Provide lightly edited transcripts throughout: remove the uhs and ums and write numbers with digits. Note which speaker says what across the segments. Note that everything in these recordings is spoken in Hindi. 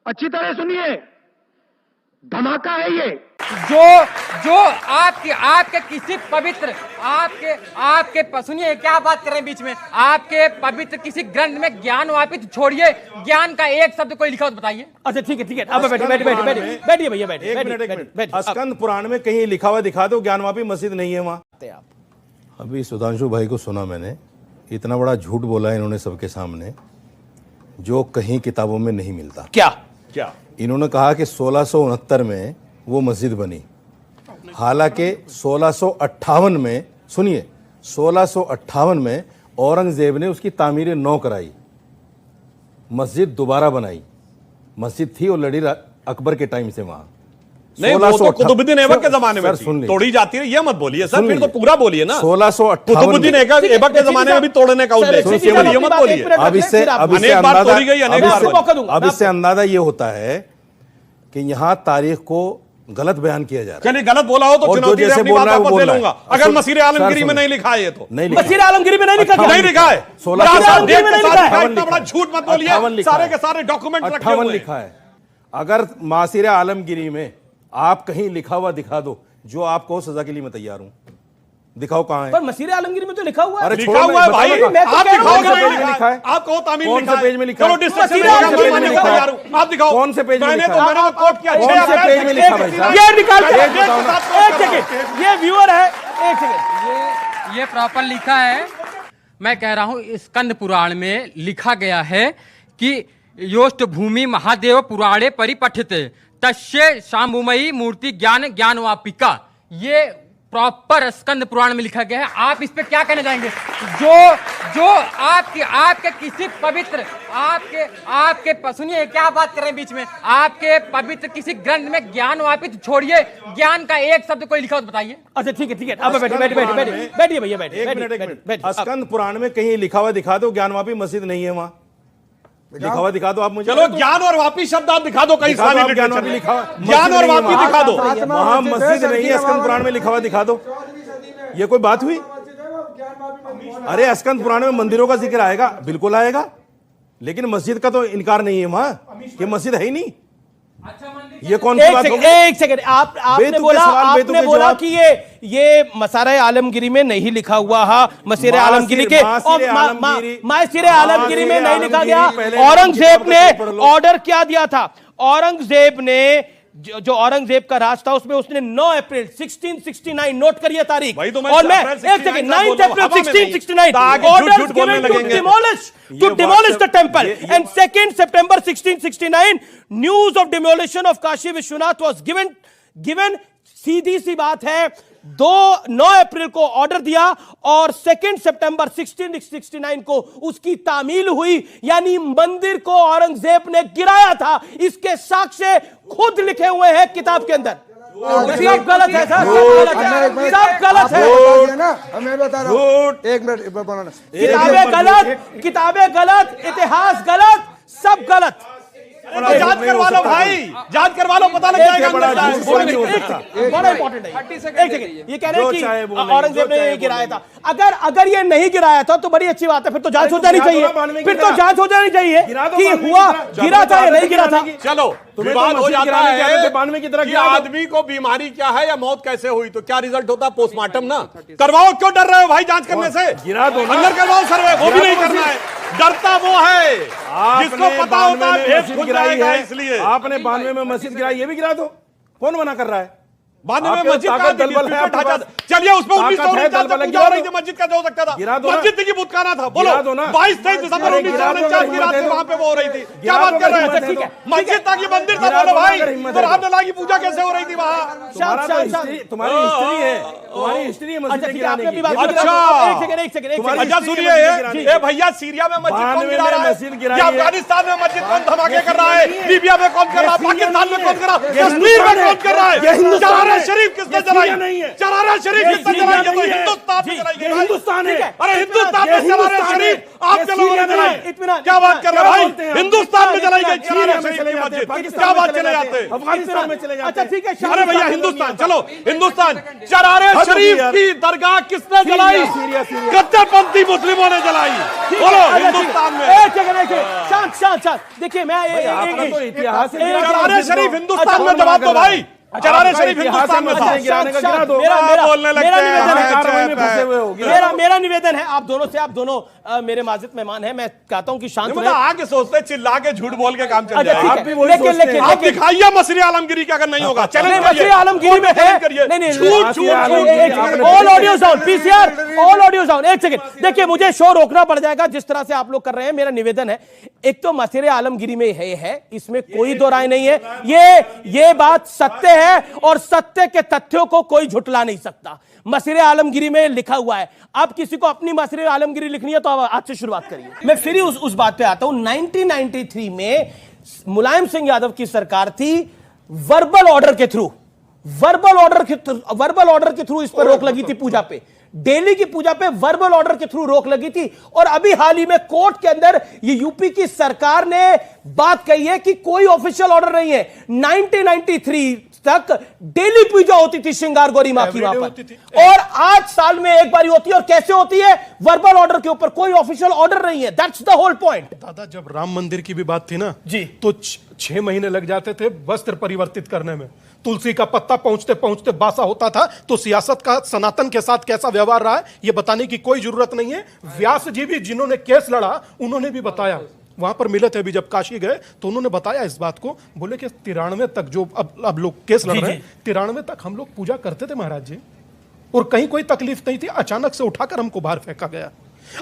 Speaker 1: अच्छी तरह सुनिए, धमाका है ये।
Speaker 2: जो आपके किसी पवित्र आपके सुनिए क्या बात कर रहे हैं बीच में, आपके पवित्र किसी ग्रंथ में ज्ञान वापित छोड़िए, ज्ञान का एक शब्द कोई लिखा हो तो बताइए।
Speaker 3: अच्छा ठीक है अब बैठिए भैया बैठिए।
Speaker 4: स्कंद पुराण में कहीं लिखा हुआ दिखा दो ज्ञानवापी मस्जिद नहीं है वहां। अभी सुधांशु भाई को सुना मैंने, इतना बड़ा झूठ बोला है इन्होंने सबके सामने जो कहीं किताबों में नहीं मिलता।
Speaker 3: क्या
Speaker 4: इन्होंने कहा कि 1669 में वो मस्जिद बनी, हालांकि 1658 में, सुनिए, 1658 में औरंगजेब ने उसकी तामीर नौ कराई, मस्जिद दोबारा बनाई। मस्जिद थी ऑलरेडी अकबर के टाइम से वहां।
Speaker 5: नहीं, वो तो कुतुबुद्दीन ऐबक के जमाने में तोड़ी जाती है, ये मत बोलिए सर, फिर तो पूरा बोलिए ना।
Speaker 4: 1658
Speaker 5: कुतुबुद्दीन ऐबक के जमाने में भी तोड़ने का उद्देश्य, ये मत बोलिए।
Speaker 4: अब इससे अंदाजा ये होता है कि यहाँ तारीख को गलत बयान किया जा रहा है।
Speaker 5: चलिए गलत बोला हो तो चुनौती से अपनी बात वापस ले लूंगा। अगर मसीर आलमगिरी में नहीं लिखा है ये तो
Speaker 4: नहीं,
Speaker 3: मसीर आलमगिरी में नहीं लिखा है,
Speaker 5: नहीं लिखा है।
Speaker 4: 1658
Speaker 5: इतना बड़ा झूठ मत बोलिए, सारे के सारे डॉक्यूमेंट रखे हुए हैं।
Speaker 4: लिखा है। अगर मासिर आलमगिरी में आप कहीं लिखा हुआ दिखा दो, जो आप कहो सजा के लिए मैं तैयार हूं। दिखाओ कहां है?
Speaker 3: पर मसीर आलमगिरी में तो लिखा हुआ है।
Speaker 5: अरे लिखा हुआ है भाई, आप दिखाओ लिखा है। आप कहो तामील
Speaker 4: कौन से पेज में लिखा है?
Speaker 5: चलो डिस्कशन आप दिखाओ
Speaker 4: कौन से पेज में लिखा है?
Speaker 5: मैंने कोट किया,
Speaker 4: कौन से पेज में लिखा भाई साहब?
Speaker 3: ये निकाल के एक सेकंड, ये व्यूअर है, एक सेकंड,
Speaker 2: ये प्रॉपर लिखा है। मैं कह रहा हूं स्कंद पुराण में लिखा गया है कि योष्ट भूमि महादेव पुराणे परिपठिते तस्य शाम्भुमयी मूर्ति ज्ञान ज्ञानवापिका। ये प्रॉपर स्कंद पुराण में लिखा गया है। आप इस पे क्या कहना चाहेंगे? जो आपके किसी पवित्र आपके सुनिए क्या बात कर रहे हैं बीच में, आपके पवित्र किसी ग्रंथ में ज्ञान वापित छोड़िए, ज्ञान का एक शब्द कोई लिखा हो तो बताइए।
Speaker 3: अच्छा ठीक है अब बैठिए भैया बैठिए।
Speaker 4: स्कंद पुराण में कहीं लिखा हुआ दिखा दो ज्ञानवापी मस्जिद नहीं है वहां। लिखा हुआ दिखा दो आप मुझे।
Speaker 5: चलो ज्ञान और वापी शब्द आप दिखा दो, कहीं इस्लामी लिटरेचर में लिखा ज्ञान और वापी दिखा दो।
Speaker 4: वहां मस्जिद नहीं है, स्कंद पुराण में लिखा हुआ दिखा दो। ये कोई बात हुई? अरे स्कंद पुराण में मंदिरों का जिक्र आएगा, बिल्कुल आएगा, लेकिन मस्जिद का तो इनकार नहीं है वहां। ये मस्जिद है ही नहीं। ये कौन सी बात होगी?
Speaker 3: एक सेकंड, आपने बोला कि ये मसारा आलमगिरी में नहीं लिखा हुआ है, मसीर आलमगिरी के मसीर आलमगिरी में नहीं लिखा गया। औरंगजेब ने ऑर्डर क्या दिया था? औरंगजेब ने जो औरंगजेब का राज था उसमें उसने 9 अप्रैल 1669 नोट करिए तारीख, और मैं एक second 9 April 1669 order given to demolish the temple and 2 September 1669 news of demolition of Kashi Vishwanath was given. सीधी सी बात है, 9 अप्रैल को ऑर्डर दिया और 2 सितंबर 1669 को उसकी तामील हुई, यानी मंदिर को औरंगजेब ने गिराया था। इसके साक्ष्य खुद लिखे हुए हैं किताब के अंदर। सब गलत है सर, सब गलत है।
Speaker 6: हमें बता रहा हूं, एक मिनट,
Speaker 3: किताबें गलत, इतिहास गलत, सब गलत।
Speaker 5: जांच करवा लो भाई, जांच करवा लो, पता लग जाएगा।
Speaker 3: बड़ा इंपॉर्टेंट है। एक सेकंड, ये कह रहे हैं कि औरंगजेब ने गिराया था। अगर ये नहीं गिराया था तो बड़ी अच्छी बात है, फिर तो जांच हो जानी चाहिए, कि हुआ गिरा था या नहीं गिरा था।
Speaker 5: चलो विवाद हो जाता है कि आदमी को बीमारी क्या है या मौत कैसे हुई, तो क्या रिजल्ट होता है? पोस्टमार्टम ना करवाओ। क्यों डर रहे हो भाई जांच करने से?
Speaker 4: गिरा दो,
Speaker 5: अंदर करवाओ सर्वे, वो भी नहीं करना है। डरता वो है जिसको पता होता है भेद खुद जाएगा। इसलिए आपने
Speaker 4: 92 में मस्जिद गिराई, ये भी गिरा दो। कौन मना कर रहा है?
Speaker 5: बाद में मस्जिद का चलिए उसमें 1949 में पूजा हो रही थी, मस्जिद का जो हो सकता था? मस्जिद की बुतखाना था। बोलो 22-23 दिसंबर 1949 की रात में वहां पे वो हो रही थी। क्या बात कर रहे हैं? मस्जिद था कि मंदिर था? बोलो भाई, तो रामलला की पूजा कैसे हो रही थी वहां?
Speaker 4: तुम्हारी हिस्ट्री है, तुम्हारी हिस्ट्री है मस्जिद गिराने की।
Speaker 5: अच्छा सुनिए, ये भैया सीरिया में मस्जिद कौन गिरा रहा है? अफगानिस्तान में मस्जिद कौन धमाके कर रहा है? लीबिया में कौन कर रहा है? पाकिस्तान में कौन कर रहा है? कश्मीर में कौन कर रहा है? चरारा शरीफ किसने जलाई? चरारा शरीफ किसने जलाई? ये तो हिंदुस्तान में जलाई गई।
Speaker 3: हिंदुस्तान है।
Speaker 5: अरे हिंदुस्तान में चरारा शरीफ आपके लोगों ने जलाई। क्या बात कर रहे हैं भाई? हिंदुस्तान में जलाई गई चरारा शरीफ की मस्जिद, क्या बात चले जाते हैं?
Speaker 3: अफगानिस्तान में चले जाते। अच्छा ठीक है,
Speaker 5: अरे भैया हिंदुस्तान, चलो हिंदुस्तान, चरारे शरीफ की दरगाह किसने जलाई? कट्टरपंथी मुस्लिमों ने जलाई। बोलो हिंदुस्तान में।
Speaker 3: शांत शांत शांत, देखिए मैं
Speaker 4: इतिहास
Speaker 5: चरारे शरीफ हिंदुस्तान में जवाब दो भाई। चरारे शरीफ हिंदुस्तान में था। बोलने लगते हैं।
Speaker 3: मेरा निवेदन है आप दोनों से, आप दोनों मेरे माजिद मेहमान हैं, मैं कहता हूं कि शांत रहे।
Speaker 5: आगे सोचते चिल्ला के झूठ बोल के काम चल
Speaker 3: अच्छा,
Speaker 5: जाएगा।
Speaker 3: लेकिन
Speaker 5: आप दिखाइए मसरे आलमगिरी का, अगर नहीं होगा चैलेंज
Speaker 3: मसरे आलमगिरी में है। नहीं झूठ। All audio sound, PCR all audio sound. एक सेकंड, देखिए मुझे शो रोकना पड़ जाएगा जिस तरह से आप लोग कर रहे हैं। मेरा निवेदन है, एक तो मसरे आलमगिरी में है, इसमें कोई दो राय नहीं है। ये बात सत्य है और सत्य के तथ्यों को कोई झुटला नहीं सकता। मसरे आलमगिरी में लिखा हुआ है। आप किसी को अपनी मसरे आलमगिरी लिखनी है तो आज से शुरुआत करिए। मैं फिर ही उस बात पे आता हूं। 1993 में मुलायम सिंह यादव की सरकार थी, वर्बल ऑर्डर के थ्रू इस पर रोक लगी थी पूजा पे, दिल्ली की पूजा पे वर्बल ऑर्डर के थ्रू रोक लगी थी। और अभी हाल ही में कोर्ट के अंदर ये यूपी की सरकार ने बात कही है कि कोई ऑफिशियल ऑर्डर नहीं है। 1993 तक डेली पूजा होती थी श्रृंगार गौरी मां की वहां पर, और आज साल में एक बार होती है। और कैसे होती है? वर्बल ऑर्डर के ऊपर, कोई ऑफिशियल ऑर्डर नहीं है। That's the whole point.
Speaker 7: दादा जब राम मंदिर की भी बात थी ना
Speaker 3: जी,
Speaker 7: तो 6 महीने लग जाते थे वस्त्र परिवर्तित करने में। तुलसी का पत्ता पहुंचते पहुंचते बासा होता था। तो सियासत का सनातन के साथ कैसा व्यवहार रहा है ये बताने की कोई जरूरत नहीं है। व्यास जी भी जिन्होंने केस लड़ा उन्होंने भी बताया, वहां पर मिले थे अभी जब काशी गए तो उन्होंने बताया इस बात को। बोले कि 93 तक जो अब लोग केस लड़ रहे हैं, 93 तक हम लोग पूजा करते थे महाराज जी, और कहीं कोई तकलीफ नहीं थी। अचानक से उठाकर हमको बाहर फेंका गया।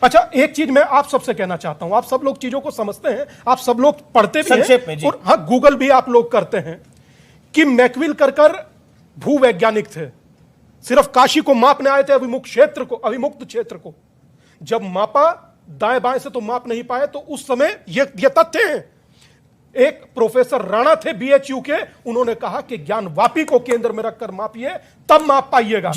Speaker 7: अच्छा एक चीज मैं आप सबसे कहना चाहता हूं, आप सब लोग चीजों को समझते हैं, आप सब लोग पढ़ते भी हैं और हाँ गूगल भी आप लोग करते हैं कि मैकविल कर भूवैज्ञानिक थे, सिर्फ काशी को मापने आए थे, अविमुक्त क्षेत्र को। जब मापा दाएं बाएं से तो माप नहीं पाए, तो उस समय ये तथ्य हैं। एक प्रोफेसर राणा थे बीएचयू के, उन्होंने कहा कि ज्ञान वापी को केंद्र में रखकर मापिए तब माप पाइएगा।